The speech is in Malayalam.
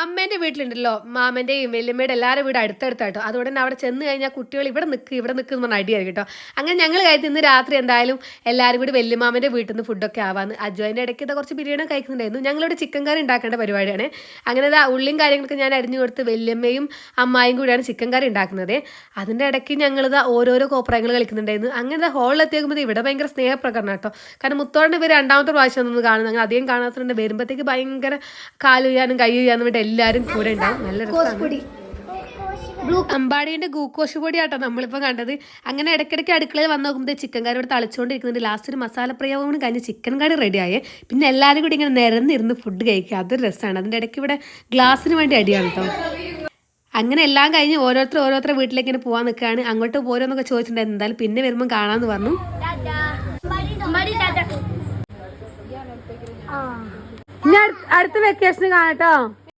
അമ്മേൻ്റെ വീട്ടിലുണ്ടല്ലോ മാമൻ്റെയും വല്യമ്മയുടെ എല്ലാവരും വീട് അടുത്തടുത്തായിട്ടോ. അതുകൊണ്ട് തന്നെ അവിടെ ചെന്ന് കഴിഞ്ഞാൽ കുട്ടികൾ ഇവിടെ നിൽക്കുന്ന പറഞ്ഞാൽ അടിയായി കേട്ടോ. അങ്ങനെ ഞങ്ങൾ കഴിച്ച് ഇന്ന് രാത്രി എന്തായാലും എല്ലാവരും കൂടി വല്യമാമൻ്റെ വീട്ടിൽ നിന്ന് ഫുഡൊക്കെ ആവാന്ന്. അജുവിൻ്റെ ഇടയ്ക്ക് കുറച്ച് ബിരിയാണി കഴിക്കുന്നുണ്ടായിരുന്നു. ഞങ്ങളിവിടെ ചിക്കൻ കറി ഉണ്ടാക്കേണ്ട പരിപാടിയാണ്. അങ്ങനെ ഉള്ളിയും കാര്യങ്ങളൊക്കെ ഞാൻ അരിഞ്ഞു കൊടുത്ത് വല്യമ്മയും അമ്മായും കൂടിയാണ് ചിക്കൻ കറി ഉണ്ടാക്കുന്നത്. അതിൻ്റെ ഇടയ്ക്ക് ഞങ്ങളിതാ ഓരോരോ കോപ്രായങ്ങൾ കളിക്കുന്നുണ്ടായിരുന്നു. അങ്ങനെ ഹോളിലെത്തിയേക്കുമ്പോൾ ഇവിടെ ഭയങ്കര സ്നേഹപ്രകടനം കേട്ടോ. കാരണം മുത്തോടെ ഇവർ രണ്ടാമത്തെ പ്രാവശ്യം ഒന്ന് കാണുന്നത്. അങ്ങനെ അധികം കാണാത്തതുകൊണ്ട് വരുമ്പോഴത്തേക്ക് ഭയങ്കര കാലുയ്യാനും കൈ ചെയ്യാനും വേണ്ടി എല്ലാവരും കൂടെ ഉണ്ടാവും. നല്ല രസമാണ്. അമ്പാടിന്റെ ഗ്ലൂക്കോസ് പൊടിയാട്ടോ നമ്മളിപ്പോൾ കണ്ടത്. അങ്ങനെ ഇടയ്ക്കിടയ്ക്ക് അടുക്കളയിൽ വന്ന് നോക്കുമ്പോൾ ചിക്കൻ കറി ഇവിടെ തളിച്ചുകൊണ്ടിരിക്കുന്നുണ്ട്. ലാസ്റ്റ് ഒരു മസാല പ്രയോഗം കഴിഞ്ഞ് ചിക്കൻ കറി റെഡിയായേ. പിന്നെ എല്ലാവരും കൂടി ഇങ്ങനെ നിരന്നിരുന്ന് ഫുഡ് കഴിക്കുക. അതൊരു രസമാണ്. അതിൻ്റെ ഇടയ്ക്ക് ഇവിടെ ഗ്ലാസ്സിന് വേണ്ടി അടിയാണ് കേട്ടോ. അങ്ങനെ എല്ലാം കഴിഞ്ഞ് ഓരോരുത്തർ വീട്ടിലേക്ക് ഇങ്ങനെ പോകാൻ നിൽക്കുകയാണ്. അങ്ങോട്ട് പോരോന്നൊക്കെ ചോദിച്ചിട്ടുണ്ടായിരുന്നു. എന്തായാലും പിന്നെ വരുമ്പോൾ കാണാമെന്ന് പറഞ്ഞു. ഇനി അടുത്ത വെക്കേഷന് കാണാട്ടോ.